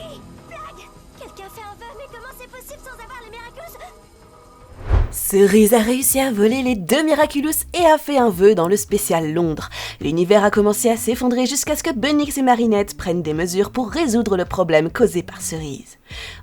Qui? Blague? Quelqu'un fait un vœu, mais comment c'est possible sans avoir les Miraculous? Cerise a réussi à voler les 2 Miraculous et a fait un vœu dans le spécial Londres. L'univers a commencé à s'effondrer jusqu'à ce que Bunnix et Marinette prennent des mesures pour résoudre le problème causé par Cerise.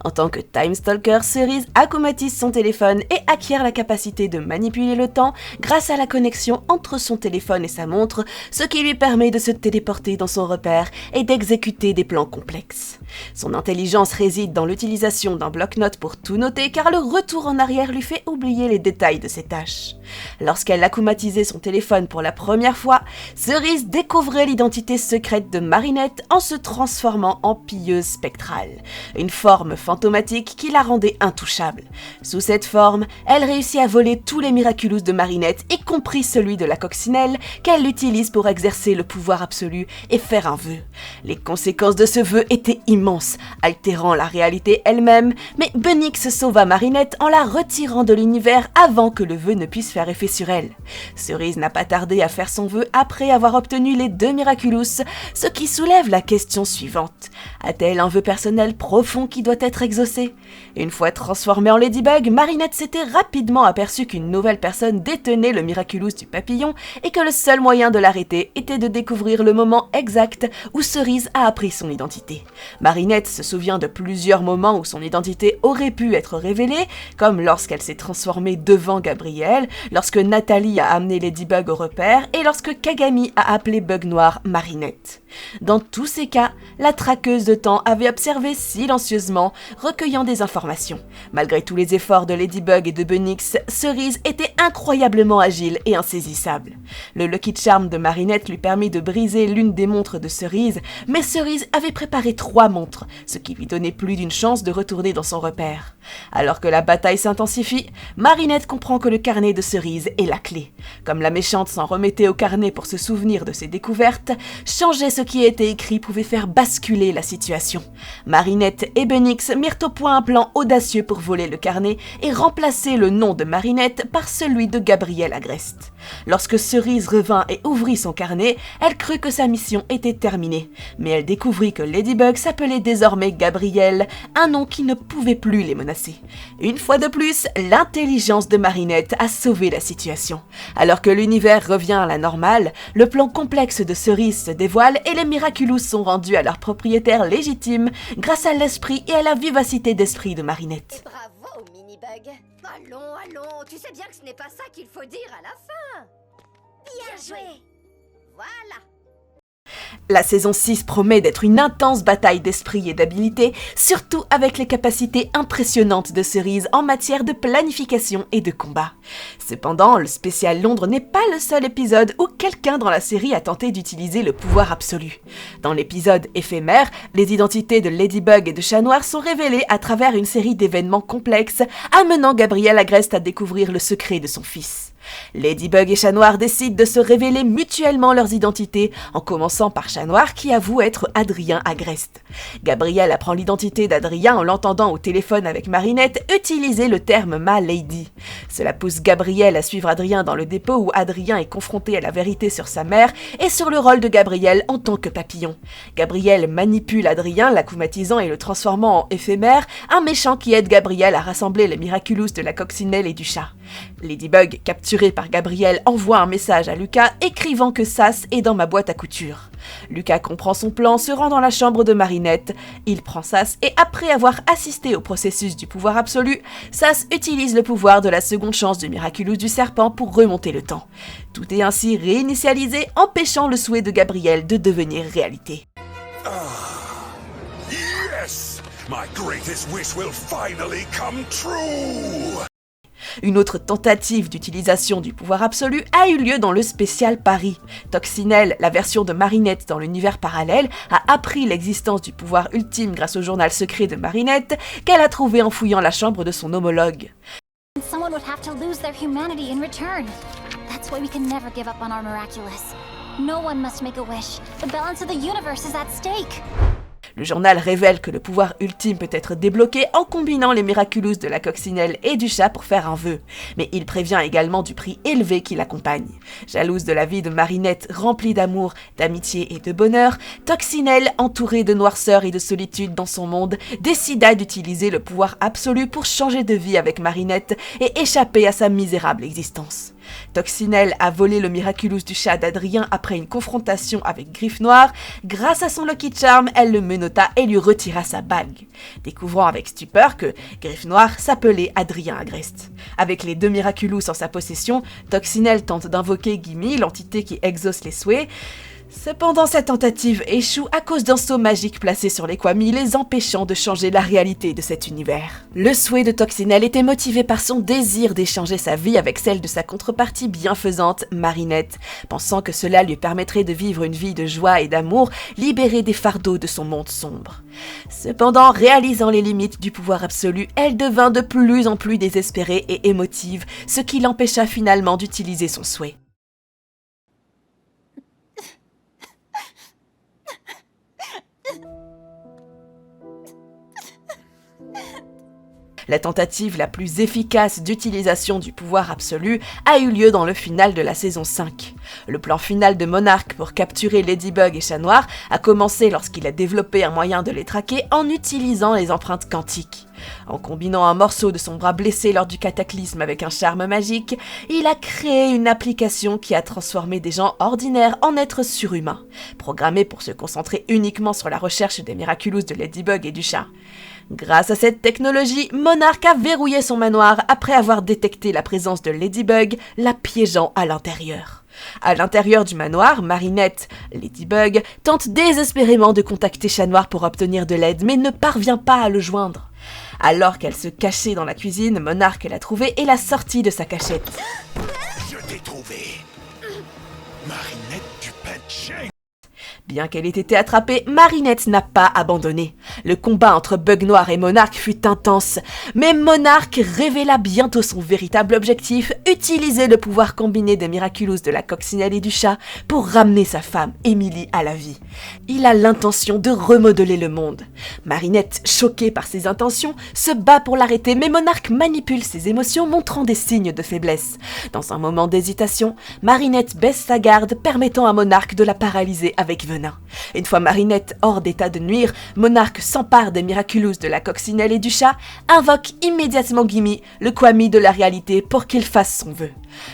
En tant que Time Stalker, Cerise akumatise son téléphone et acquiert la capacité de manipuler le temps grâce à la connexion entre son téléphone et sa montre, ce qui lui permet de se téléporter dans son repère et d'exécuter des plans complexes. Son intelligence réside dans l'utilisation d'un bloc-notes pour tout noter car le retour en arrière lui fait oublier les détails de ses tâches. Lorsqu'elle akumatisait son téléphone pour la première fois, Cerise découvrait l'identité secrète de Marinette en se transformant en pilleuse spectrale, une forme fantomatique qui la rendait intouchable. Sous cette forme, elle réussit à voler tous les Miraculous de Marinette, y compris celui de la coccinelle qu'elle utilise pour exercer le pouvoir absolu et faire un vœu. Les conséquences de ce vœu étaient immenses, altérant la réalité elle-même, mais Bunnix sauva Marinette en la retirant de l'univers avant que le vœu ne puisse faire effet sur elle. Cerise n'a pas tardé à faire son vœu après avoir obtenu les 2 Miraculous, ce qui soulève la question suivante. A-t-elle un vœu personnel profond qui doit être exaucé? Une fois transformée en Ladybug, Marinette s'était rapidement aperçue qu'une nouvelle personne détenait le Miraculous du papillon et que le seul moyen de l'arrêter était de découvrir le moment exact où Cerise a appris son identité. Marinette se souvient de plusieurs moments où son identité aurait pu être révélée, comme lorsqu'elle s'est transformée devant Gabriel, lorsque Nathalie a amené Ladybug au repère et lorsque Kagami a appelé Bug Noir Marinette. Dans tous ces cas, la traqueuse de temps avait observé silencieusement, recueillant des informations. Malgré tous les efforts de Ladybug et de Bunnix, Cerise était incroyablement agile et insaisissable. Le Lucky Charm de Marinette lui permit de briser l'une des montres de Cerise, mais Cerise avait préparé 3 montres, ce qui lui donnait plus d'une chance de retourner dans son repère. Alors que la bataille s'intensifie, Marinette comprend que le carnet de Cerise est la clé. Comme la méchante s'en remettait au carnet pour se souvenir de ses découvertes, changer ce qui était écrit pouvait faire basculer la situation. Marinette et Bunnix mirent au point un plan audacieux pour voler le carnet et remplacer le nom de Marinette par celui de Gabriel Agreste. Lorsque Cerise revint et ouvrit son carnet, elle crut que sa mission était terminée, mais elle découvrit que Ladybug s'appelait désormais Gabriel, un nom qui ne pouvait plus les menacer. Une fois de plus, l'intelligence de Marinette a sauvé la situation. Alors que l'univers revient à la normale, le plan complexe de Cerise se dévoile et les Miraculous sont rendus à leur propriétaire légitime grâce à l'esprit et à la vivacité d'esprit de Marinette. Bravo, Minibug. Allons, tu sais bien que ce n'est pas ça qu'il faut dire à la fin. Bien joué. Voilà. La saison 6 promet d'être une intense bataille d'esprit et d'habileté, surtout avec les capacités impressionnantes de Cerise en matière de planification et de combat. Cependant, le spécial Londres n'est pas le seul épisode où quelqu'un dans la série a tenté d'utiliser le pouvoir absolu. Dans l'épisode éphémère, les identités de Ladybug et de Chat Noir sont révélées à travers une série d'événements complexes, amenant Gabriel Agreste à découvrir le secret de son fils. Ladybug et Chat Noir décident de se révéler mutuellement leurs identités, en commençant par Chat Noir qui avoue être Adrien Agreste. Gabriel apprend l'identité d'Adrien en l'entendant au téléphone avec Marinette utiliser le terme Ma Lady. Cela pousse Gabriel à suivre Adrien dans le dépôt où Adrien est confronté à la vérité sur sa mère et sur le rôle de Gabriel en tant que papillon. Gabriel manipule Adrien, l'akumatisant et le transformant en éphémère, un méchant qui aide Gabriel à rassembler les Miraculous de la coccinelle et du chat. Ladybug, capturé par Gabriel, envoie un message à Lucas écrivant que Sas est dans ma boîte à couture. Lucas comprend son plan, se rend dans la chambre de Marinette. Il prend Sas et après avoir assisté au processus du pouvoir absolu, Sas utilise le pouvoir de la seconde chance du Miraculous du serpent pour remonter le temps. Tout est ainsi réinitialisé, empêchant le souhait de Gabriel de devenir réalité. Yes! My greatest wish will finally come true! Une autre tentative d'utilisation du pouvoir absolu a eu lieu dans le spécial Paris. Toxinelle, la version de Marinette dans l'univers parallèle, a appris l'existence du pouvoir ultime grâce au journal secret de Marinette qu'elle a trouvé en fouillant la chambre de son homologue. Someone would have to lose their humanity in return. That's why we can never give up on our miraculous. No one must make a wish. The balance of the universe is at stake. Le journal révèle que le pouvoir ultime peut être débloqué en combinant les Miraculous de la coccinelle et du chat pour faire un vœu. Mais il prévient également du prix élevé qui l'accompagne. Jalouse de la vie de Marinette remplie d'amour, d'amitié et de bonheur, Toxinelle, entourée de noirceur et de solitude dans son monde, décida d'utiliser le pouvoir absolu pour changer de vie avec Marinette et échapper à sa misérable existence. Toxinelle a volé le Miraculous du chat d'Adrien après une confrontation avec Griffe Noire. Grâce à son Lucky Charm, elle le menotta et lui retira sa bague, découvrant avec stupeur que Griffe Noire s'appelait Adrien Agreste. Avec les 2 Miraculous en sa possession, Toxinelle tente d'invoquer Gimme, l'entité qui exauce les souhaits. Cependant, cette tentative échoue à cause d'un sceau magique placé sur les Kwami, les empêchant de changer la réalité de cet univers. Le souhait de Toxinelle était motivé par son désir d'échanger sa vie avec celle de sa contrepartie bienfaisante, Marinette, pensant que cela lui permettrait de vivre une vie de joie et d'amour, libérée des fardeaux de son monde sombre. Cependant, réalisant les limites du pouvoir absolu, elle devint de plus en plus désespérée et émotive, ce qui l'empêcha finalement d'utiliser son souhait. La tentative la plus efficace d'utilisation du pouvoir absolu a eu lieu dans le final de la saison 5. Le plan final de Monarque pour capturer Ladybug et Chat Noir a commencé lorsqu'il a développé un moyen de les traquer en utilisant les empreintes quantiques. En combinant un morceau de son bras blessé lors du cataclysme avec un charme magique, il a créé une application qui a transformé des gens ordinaires en êtres surhumains, programmés pour se concentrer uniquement sur la recherche des Miraculous de Ladybug et du chat. Grâce à cette technologie, Monarque a verrouillé son manoir après avoir détecté la présence de Ladybug, la piégeant à l'intérieur. À l'intérieur du manoir, Marinette, Ladybug, tente désespérément de contacter Chat Noir pour obtenir de l'aide, mais ne parvient pas à le joindre. Alors qu'elle se cachait dans la cuisine, Monarque l'a trouvée et l'a sortie de sa cachette. Je t'ai trouvé. Marinette du Pet. Bien qu'elle ait été attrapée, Marinette n'a pas abandonné. Le combat entre Bug Noir et Monarque fut intense, mais Monarque révéla bientôt son véritable objectif, utiliser le pouvoir combiné des Miraculous de la coccinelle et du chat pour ramener sa femme, Emily, à la vie. Il a l'intention de remodeler le monde. Marinette, choquée par ses intentions, se bat pour l'arrêter, mais Monarque manipule ses émotions, montrant des signes de faiblesse. Dans un moment d'hésitation, Marinette baisse sa garde, permettant à Monarque de la paralyser avec venin. Une fois Marinette hors d'état de nuire, Monarque s'empare des Miraculous de la coccinelle et du chat, invoque immédiatement Gimme, le Kwami de la réalité, pour qu'il fasse son vœu.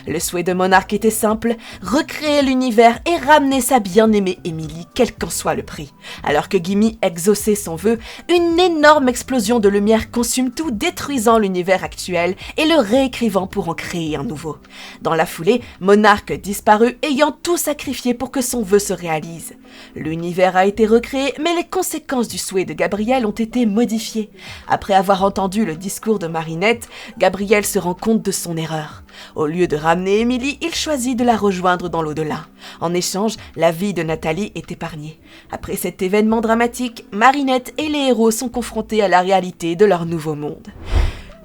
Le souhait de Monarque était simple, recréer l'univers et ramener sa bien-aimée Emily, quel qu'en soit le prix. Alors que Gimme exauçait son vœu, une énorme explosion de lumière consume tout, détruisant l'univers actuel et le réécrivant pour en créer un nouveau. Dans la foulée, Monarque disparut, ayant tout sacrifié pour que son vœu se réalise. L'univers a été recréé, mais les conséquences du souhait de Gabriel ont été modifiées. Après avoir entendu le discours de Marinette, Gabriel se rend compte de son erreur. Au lieu de ramener Emily, il choisit de la rejoindre dans l'au-delà. En échange, la vie de Nathalie est épargnée. Après cet événement dramatique, Marinette et les héros sont confrontés à la réalité de leur nouveau monde.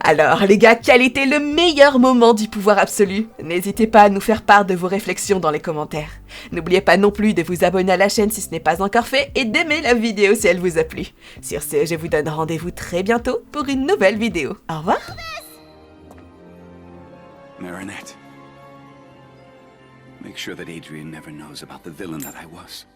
Alors les gars, quel était le meilleur moment du pouvoir absolu? N'hésitez pas à nous faire part de vos réflexions dans les commentaires. N'oubliez pas non plus de vous abonner à la chaîne si ce n'est pas encore fait et d'aimer la vidéo si elle vous a plu. Sur ce, je vous donne rendez-vous très bientôt pour une nouvelle vidéo. Au revoir. Marinette, make sure that Adrian never knows about the villain that I was.